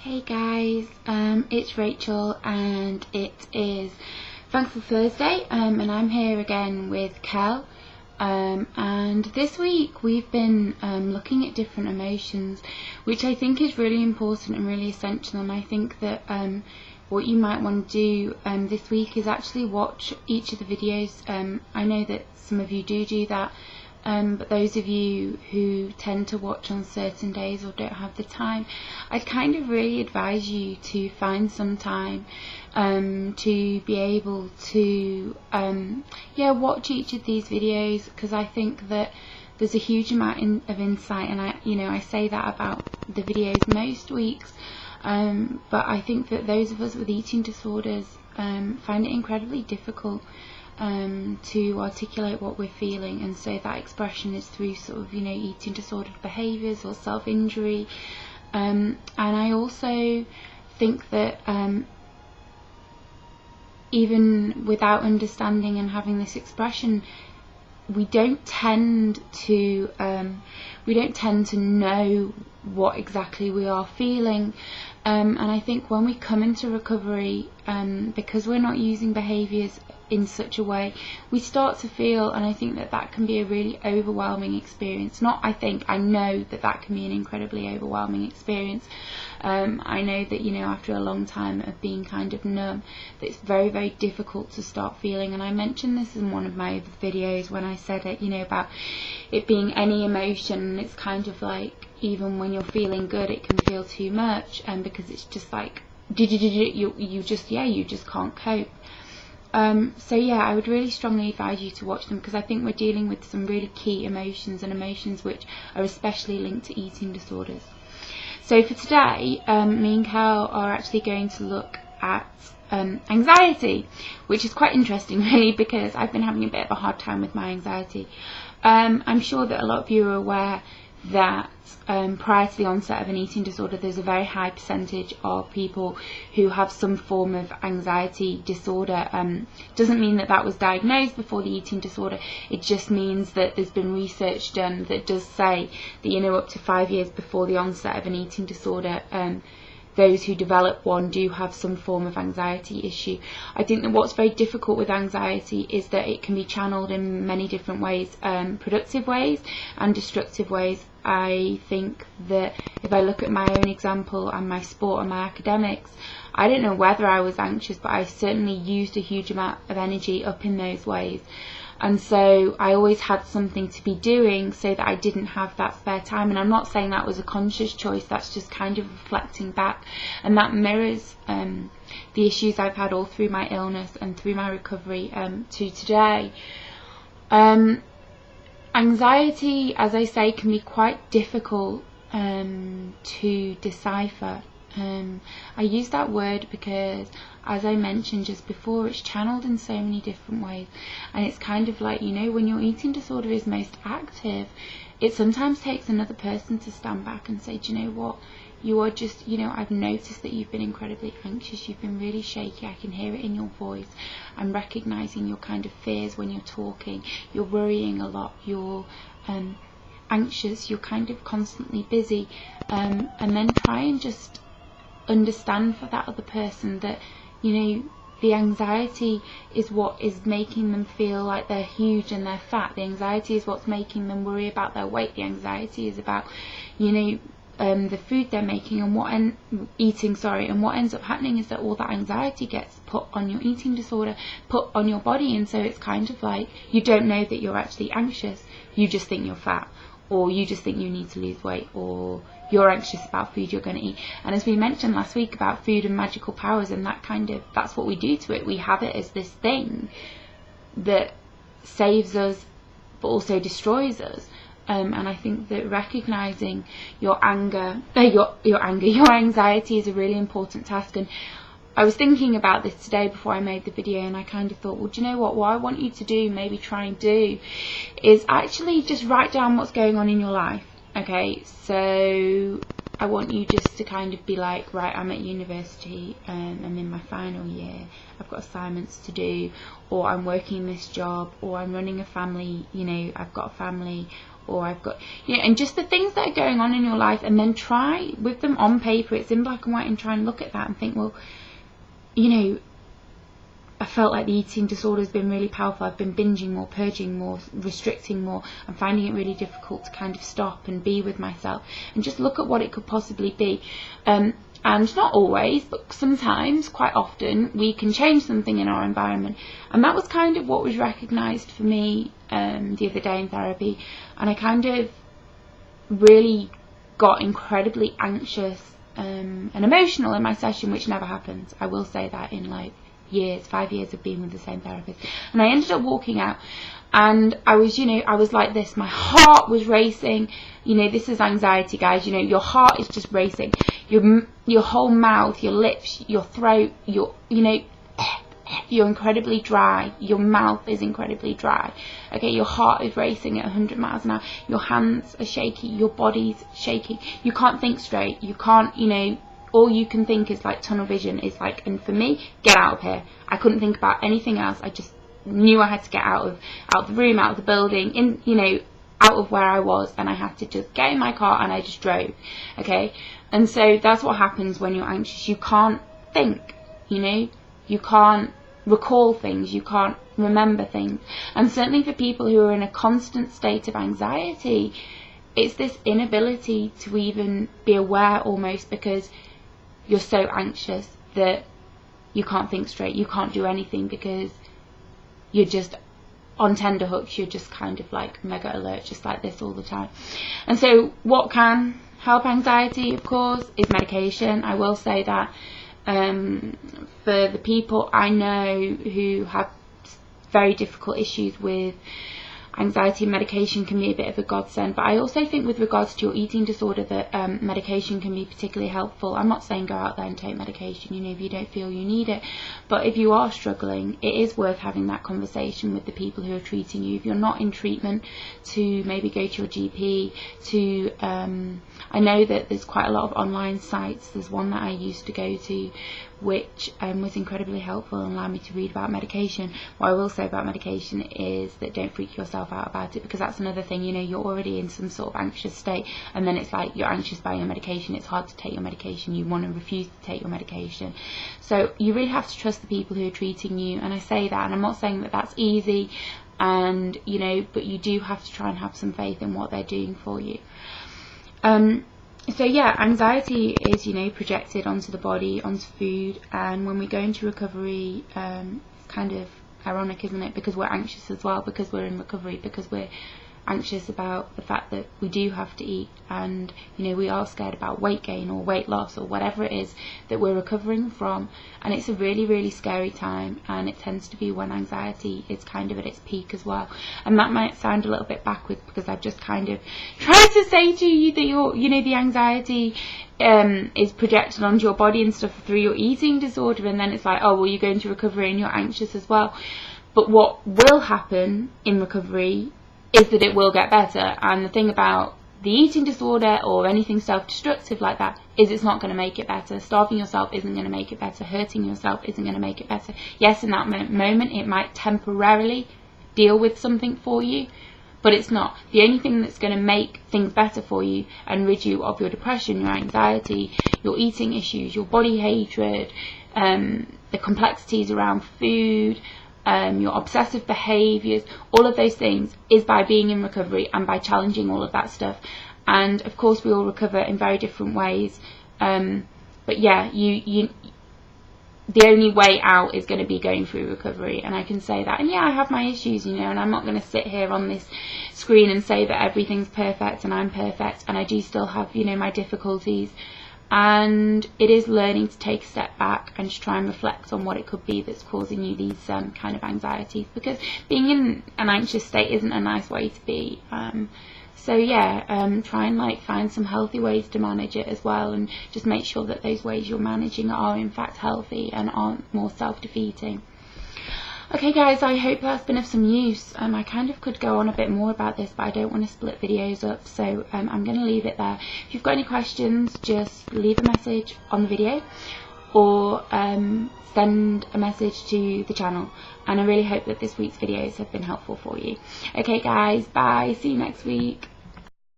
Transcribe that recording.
Hey guys, it's Rachel and it is Thankful Thursday, and I'm here again with Kel, and this week we've been looking at different emotions, which I think is really important and really essential. And I think that what you might want to do this week is actually watch each of the videos. I know that some of you do that, but those of you who tend to watch on certain days or don't have the time, I'd kind of really advise you to find some time to be able to watch each of these videos, because I think that there's a huge amount of insight, and I say that about the videos most weeks, but I think that those of us with eating disorders find it incredibly difficult to articulate what we're feeling, and so that expression is through sort of eating disordered behaviours or self-injury, and I also think that even without understanding and having this expression, we don't tend to know what exactly we are feeling, and I think when we come into recovery, because we're not using behaviours in such a way, we start to feel, and I think that that can be a really overwhelming experience. I know that that can be an incredibly overwhelming experience. I know that after a long time of being kind of numb, that it's very, very difficult to start feeling. And I mentioned this in one of my other videos when I said it, about it being any emotion, and it's kind of like even when you're feeling good, it can feel too much, and because it's just like you just can't cope. I would really strongly advise you to watch them, because I think we're dealing with some really key emotions, and emotions which are especially linked to eating disorders. So for today, me and Kel are actually going to look at anxiety, which is quite interesting really, because I've been having a bit of a hard time with my anxiety. I'm sure that a lot of you are aware that prior to the onset of an eating disorder, there's a very high percentage of people who have some form of anxiety disorder. Doesn't mean that was diagnosed before the eating disorder. It just means that there's been research done that does say that up to 5 years before the onset of an eating disorder, those who develop one do have some form of anxiety issue. I think that what's very difficult with anxiety is that it can be channeled in many different ways, productive ways and destructive ways. I think that if I look at my own example and my sport and my academics, I don't know whether I was anxious, but I certainly used a huge amount of energy up in those ways. And so I always had something to be doing so that I didn't have that spare time. And I'm not saying that was a conscious choice, that's just kind of reflecting back. And that mirrors the issues I've had all through my illness and through my recovery to today. Anxiety, as I say, can be quite difficult to decipher. I use that word because, as I mentioned just before, it's channeled in so many different ways, and it's kind of like, when your eating disorder is most active, it sometimes takes another person to stand back and say, do you know what, you are just, I've noticed that you've been incredibly anxious, you've been really shaky, I can hear it in your voice, I'm recognising your kind of fears when you're talking, you're worrying a lot, you're anxious, you're kind of constantly busy, and then try and just understand for that other person that the anxiety is what is making them feel like they're huge and they're fat. The anxiety is what's making them worry about their weight. The anxiety is about the food they're making and what ends up happening is that all that anxiety gets put on your eating disorder, put on your body, and so it's kind of like you don't know that you're actually anxious, you just think you're fat, or you just think you need to lose weight, or you're anxious about food you're going to eat. And as we mentioned last week about food and magical powers, and that's what we do to it. We have it as this thing that saves us but also destroys us. And I think that recognising your anxiety is a really important task. And I was thinking about this today before I made the video, and I kind of thought, well, do you know what I want you to do, maybe try and do, is actually just write down what's going on in your life. Okay, so I want you just to kind of be like, right, I'm at university, I'm in my final year, I've got assignments to do, or I'm working this job, or I'm running a family, I've got a family, or I've got, and just the things that are going on in your life, and then try with them on paper, it's in black and white, and try and look at that and think, well, I felt like the eating disorder has been really powerful. I've been binging more, purging more, restricting more. I'm finding it really difficult to kind of stop and be with myself, and just look at what it could possibly be. And not always, but sometimes, quite often, we can change something in our environment. And that was kind of what was recognised for me the other day in therapy. And I kind of really got incredibly anxious and emotional in my session, which never happens. I will say that in 5 years of being with the same therapist. And I ended up walking out, and I was, I was like this. My heart was racing. This is anxiety, guys. Your heart is just racing. Your whole mouth, your lips, your throat, you're incredibly dry. Your mouth is incredibly dry. Okay, your heart is racing at 100 miles an hour. Your hands are shaky. Your body's shaking. You can't think straight. You can't, all you can think is like tunnel vision. Is like, and for me, get out of here. I couldn't think about anything else. I just knew I had to get out of the room, out of the building, out of where I was, and I had to just get in my car, and I just drove. Okay, and so that's what happens when you're anxious. You can't think, you can't recall things, you can't remember things. And certainly for people who are in a constant state of anxiety, it's this inability to even be aware, almost, because you're so anxious that you can't think straight, you can't do anything, because you're just on tenterhooks. You're just kind of like mega alert, just like this all the time. And so what can help anxiety, of course, is medication. I will say that for the people I know who have very difficult issues with anxiety, medication can be a bit of a godsend. But I also think with regards to your eating disorder that medication can be particularly helpful. I'm not saying go out there and take medication, if you don't feel you need it. But if you are struggling, it is worth having that conversation with the people who are treating you. If you're not in treatment, to maybe go to your GP, I know that there's quite a lot of online sites. There's one that I used to go to, which was incredibly helpful and allowed me to read about medication. What I will say about medication is that don't freak yourself out about it, because that's another thing. You're already in some sort of anxious state, and then it's like you're anxious by your medication. It's hard to take your medication. You want to refuse to take your medication. So you really have to trust the people who are treating you. And I say that, and I'm not saying that that's easy, and but you do have to try and have some faith in what they're doing for you. So yeah, anxiety is, projected onto the body, onto food, and when we go into recovery, it's kind of ironic, isn't it? Because we're anxious as well, because we're in recovery, because we're anxious about the fact that we do have to eat, and we are scared about weight gain or weight loss or whatever it is that we're recovering from. And it's a really, really scary time, and it tends to be when anxiety is kind of at its peak as well. And that might sound a little bit backwards, because I've just kind of tried to say to you that the anxiety is projected onto your body and stuff through your eating disorder, and then it's like, oh well, you go into recovery and you're anxious as well. But what will happen in recovery is that it will get better. And the thing about the eating disorder or anything self-destructive like that is it's not going to make it better. Starving yourself isn't going to make it better. Hurting yourself isn't going to make it better. Yes, in that moment it might temporarily deal with something for you, but it's not. The only thing that's going to make things better for you and rid you of your depression, your anxiety, your eating issues, your body hatred, the complexities around food, your obsessive behaviours, all of those things, is by being in recovery and by challenging all of that stuff. And of course we all recover in very different ways, but yeah, the only way out is going to be going through recovery. And I can say that, and yeah, I have my issues, and I'm not going to sit here on this screen and say that everything's perfect and I'm perfect, and I do still have my difficulties. And it is learning to take a step back and to try and reflect on what it could be that's causing you these kind of anxieties, because being in an anxious state isn't a nice way to be. So yeah, try and find some healthy ways to manage it as well, and just make sure that those ways you're managing are in fact healthy and aren't more self-defeating. Okay guys, I hope that's been of some use. I kind of could go on a bit more about this, but I don't want to split videos up, so I'm going to leave it there. If you've got any questions, just leave a message on the video, or send a message to the channel. And I really hope that this week's videos have been helpful for you. Okay guys, bye, see you next week.